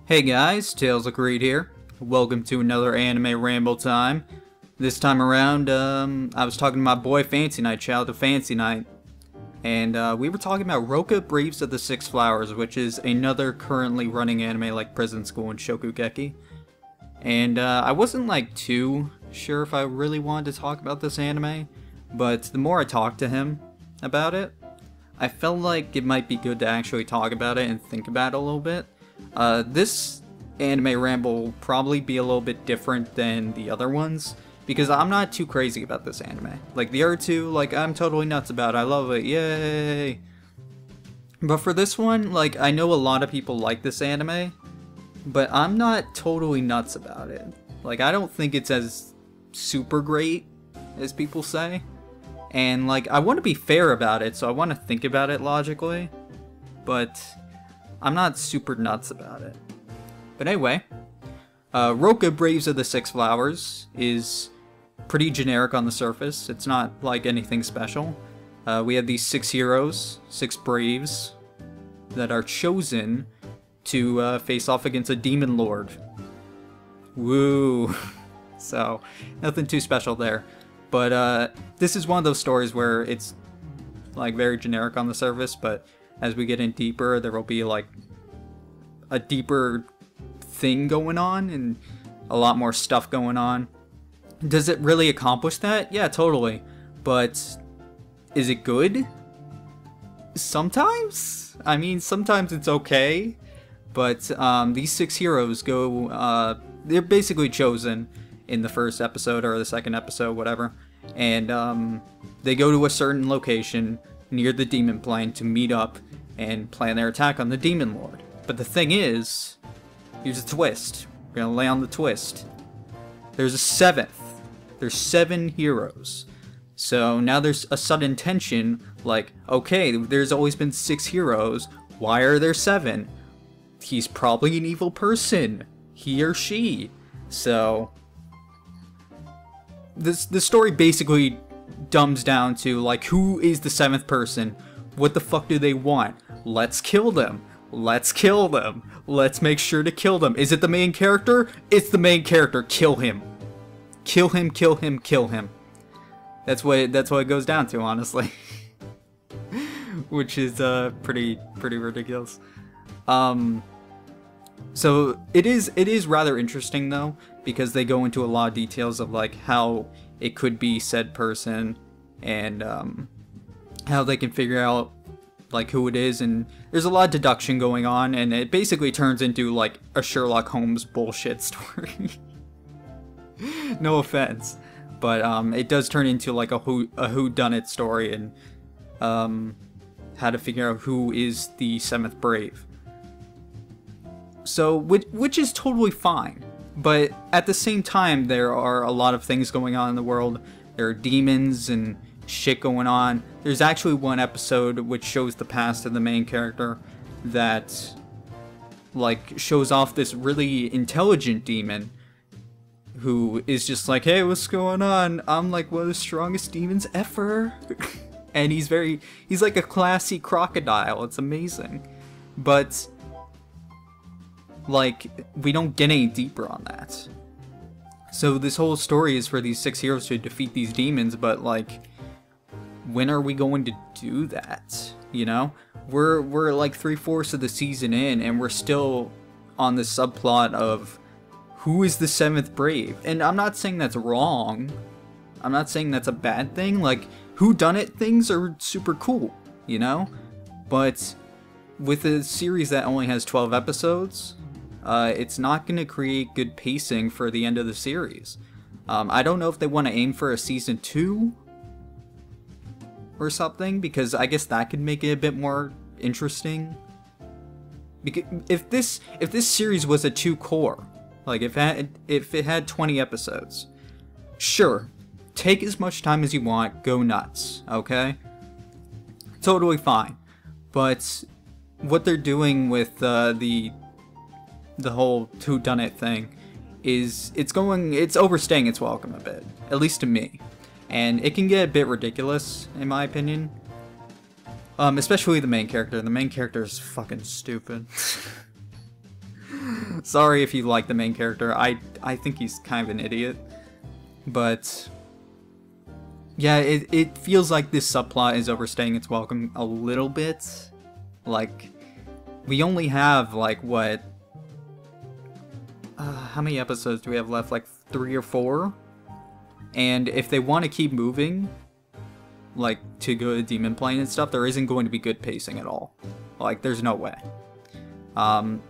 Hey guys, Tales of Greed here. Welcome to another anime ramble time. This time around, I was talking to my boy Fancy Night, shout out to Fancy Night. And we were talking about Rokka Braves of the Six Flowers, which is another currently running anime like Prison School and Shokugeki. And I wasn't like too sure if I really wanted to talk about this anime, but the more I talked to him about it, I felt like it might be good to actually talk about it and think about it a little bit. This anime ramble will probably be a little bit different than the other ones, because I'm not too crazy about this anime. Like, the other two, like, I'm totally nuts about it. I love it, yay! But for this one, like, I know a lot of people like this anime, but I'm not totally nuts about it. Like, I don't think it's as super great as people say. And, like, I want to be fair about it, so I want to think about it logically, but I'm not super nuts about it. But anyway, Rokka Braves of the Six Flowers is pretty generic on the surface. It's not like anything special. We have these 6 heroes, 6 braves, that are chosen to face off against a demon lord. Woo! So, nothing too special there. But this is one of those stories where it's like very generic on the surface, but as we get in deeper, there will be like a deeper thing going on and a lot more stuff going on. Does it really accomplish that? Yeah, totally. But is it good? Sometimes? I mean, sometimes it's okay. But these 6 heroes go, they're basically chosen in the first episode or the second episode, whatever. And they go to a certain location near the demon plane to meet up and plan their attack on the demon lord. But the thing is, here's a twist. We're gonna lay on the twist. There's a 7th. There's 7 heroes. So now there's a sudden tension, like, okay, there's always been 6 heroes. Why are there 7? He's probably an evil person. He or she. So the story basically dumbs down to, like, who is the 7th person? What the fuck do they want? Let's kill them. Let's kill them. Let's make sure to kill them. Is it the main character? It's the main character. Kill him. Kill him, kill him, kill him. That's what it goes down to, honestly. Which is pretty ridiculous. So it is rather interesting though, because they go into a lot of details of like how it could be said person and how they can figure out like who it is, and there's a lot of deduction going on, and it basically turns into like a Sherlock Holmes bullshit story. No offense, but it does turn into like a whodunit story, and how to figure out who is the 7th brave. So, which is totally fine, but at the same time, there are a lot of things going on in the world. There are demons and shit going on. There's actually one episode which shows the past of the main character that, like, shows off this really intelligent demon who is just like, hey, what's going on? I'm like one of the strongest demons ever. And he's like a classy crocodile. It's amazing. But like, we don't get any deeper on that. So this whole story is for these 6 heroes to defeat these demons, but like, when are we going to do that? You know? We're like 3/4 of the season in, and we're still on the subplot of who is the 7th brave. And I'm not saying that's wrong. I'm not saying that's a bad thing. Like, whodunit things are super cool, you know? But with a series that only has 12 episodes, it's not going to create good pacing for the end of the series. I don't know if they want to aim for a season 2 or something, because I guess that could make it a bit more interesting. Because if this series was a 2-core, like if it had 20 episodes, sure, take as much time as you want, go nuts, okay? Totally fine. But what they're doing with the whole whodunit thing is it's overstaying its welcome a bit, at least to me, and it can get a bit ridiculous in my opinion. Especially the main character. The main character is fucking stupid. Sorry if you like the main character. I think he's kind of an idiot. But yeah, it feels like this subplot is overstaying its welcome a little bit. Like, we only have, like, what? How many episodes do we have left? Like 3 or 4? And if they want to keep moving, like, to go to Demon Plane and stuff, there isn't going to be good pacing at all. Like, there's no way. And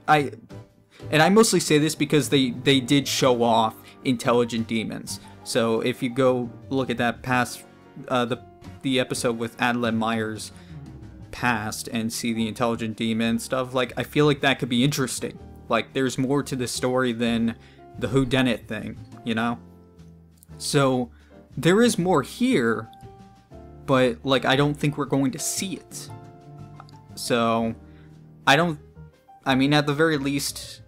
I mostly say this because they did show off intelligent demons. So if you go look at that past, the episode with Adelaide Myers past and see the intelligent demon stuff, like, I feel like that could be interesting. Like, there's more to the story than the whodunit thing, you know? So, there is more here, but, like, I don't think we're going to see it. So, I mean, at the very least,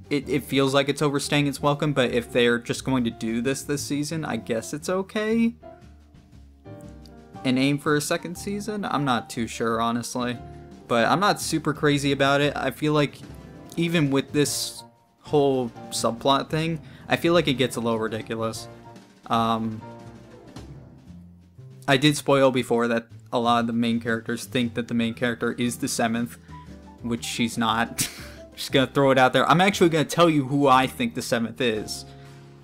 it feels like it's overstaying its welcome, but if they're just going to do this season, I guess it's okay. And aim for a second season? I'm not too sure, honestly. But I'm not super crazy about it. I feel like even with this whole subplot thing, I feel like it gets a little ridiculous. I did spoil before that a lot of the main characters think that the main character is the 7th, which she's not. Just gonna throw it out there. I'm actually gonna tell you who I think the 7th is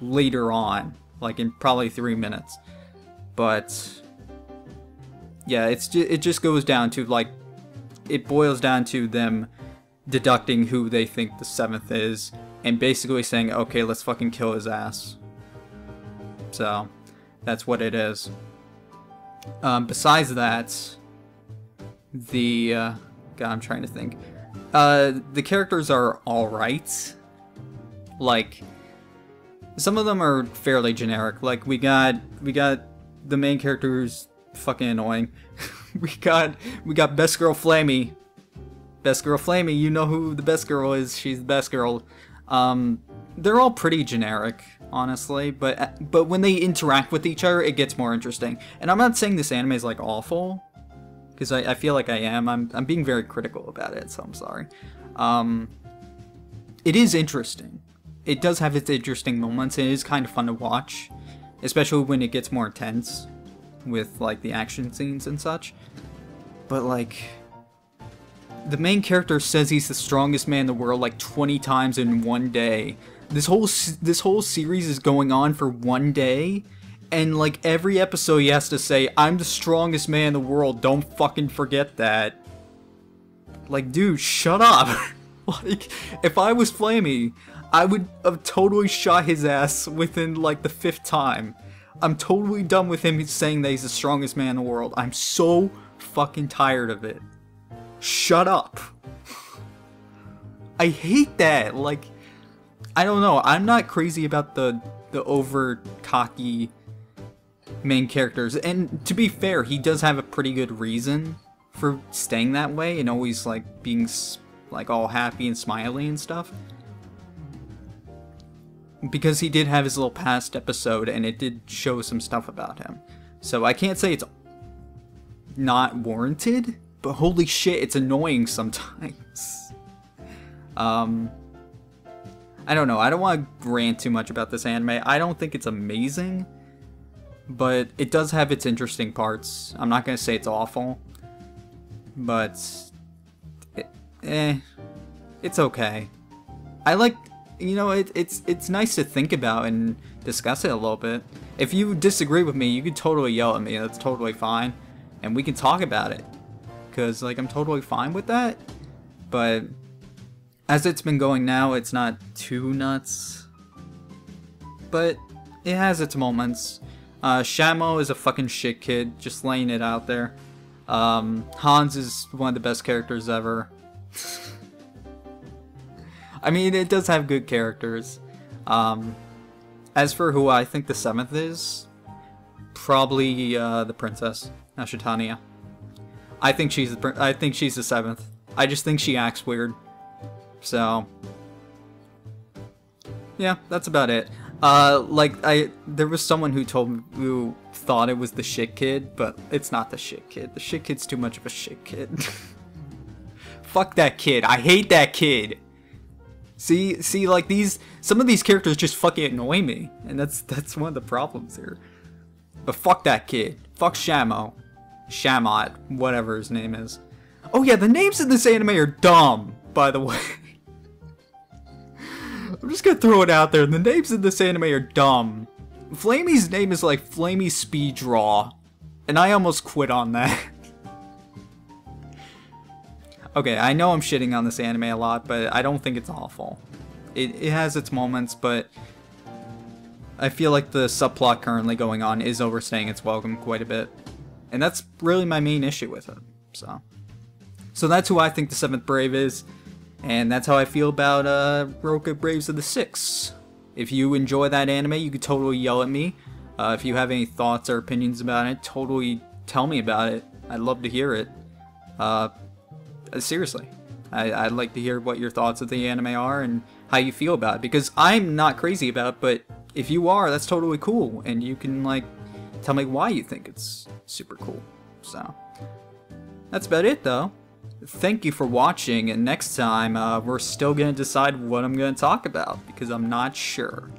later on, like in probably 3 minutes. But yeah, it just goes down to, like, it boils down to them deducting who they think the 7th is and basically saying, okay, let's fucking kill his ass. So that's what it is. Besides that, God, I'm trying to think. The characters are alright. Like, some of them are fairly generic. Like, we got the main character who's fucking annoying. we got Best Girl Flammy. Best Girl Flammy, you know who the best girl is. She's the best girl. They're all pretty generic, honestly, but when they interact with each other, it gets more interesting. And I'm not saying this anime is, like, awful, because I feel like I am. I'm being very critical about it, so I'm sorry. It is interesting. It does have its interesting moments. It is kind of fun to watch, especially when it gets more intense with, like, the action scenes and such. But, like, the main character says he's the strongest man in the world like 20 times in one day. This whole series is going on for one day, and like every episode he has to say, I'm the strongest man in the world, don't fucking forget that. Like, dude, shut up. Like, if I was Flammy, I would have totally shot his ass within like the 5th time. I'm totally done with him saying that he's the strongest man in the world. I'm so fucking tired of it. Shut up. I hate that. Like, I don't know. I'm not crazy about the over cocky main characters. And to be fair, he does have a pretty good reason for staying that way and always like being like all happy and smiley and stuff. Because he did have his little past episode and it did show some stuff about him. So I can't say it's not warranted. But holy shit, it's annoying sometimes. I don't know. I don't want to rant too much about this anime. I don't think it's amazing. But it does have its interesting parts. I'm not going to say it's awful. But it's okay. I like, you know, it's nice to think about and discuss it a little bit. If you disagree with me, you can totally yell at me. That's totally fine. And we can talk about it. Because, like, I'm totally fine with that, but as it's been going now, it's not too nuts, but it has its moments. Shamo is a fucking shit kid, just laying it out there. Hans is one of the best characters ever. I mean, it does have good characters. As for who I think the 7th is, probably the princess, Ashitania. I think she's the 7th. I just think she acts weird. So yeah, that's about it. There was someone who thought it was the shit kid, but it's not the shit kid. The shit kid's too much of a shit kid. Fuck that kid. I hate that kid. See, like some of these characters just fucking annoy me, and that's one of the problems here. But fuck that kid. Fuck Shamot, whatever his name is. Oh yeah, the names in this anime are dumb, by the way. I'm just gonna throw it out there. The names in this anime are dumb. Flamey's name is like Flamey Speed Draw, and I almost quit on that. Okay, I know I'm shitting on this anime a lot, but I don't think it's awful. It has its moments, but I feel like the subplot currently going on is overstaying its welcome quite a bit. And that's really my main issue with it. So that's who I think the 7th Brave is, and that's how I feel about Rokka Braves of the 6. If you enjoy that anime, you could totally yell at me. If you have any thoughts or opinions about it, totally tell me about it. I'd love to hear it. Seriously, I'd like to hear what your thoughts of the anime are and how you feel about it, because I'm not crazy about it, but if you are, that's totally cool, and you can like tell me why you think it's super cool. So that's about it though. Thank you for watching, and next time we're still gonna decide what I'm gonna talk about, because I'm not sure,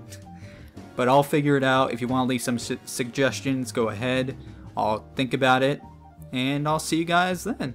but I'll figure it out. If you want to leave some suggestions, go ahead. I'll think about it, and I'll see you guys then.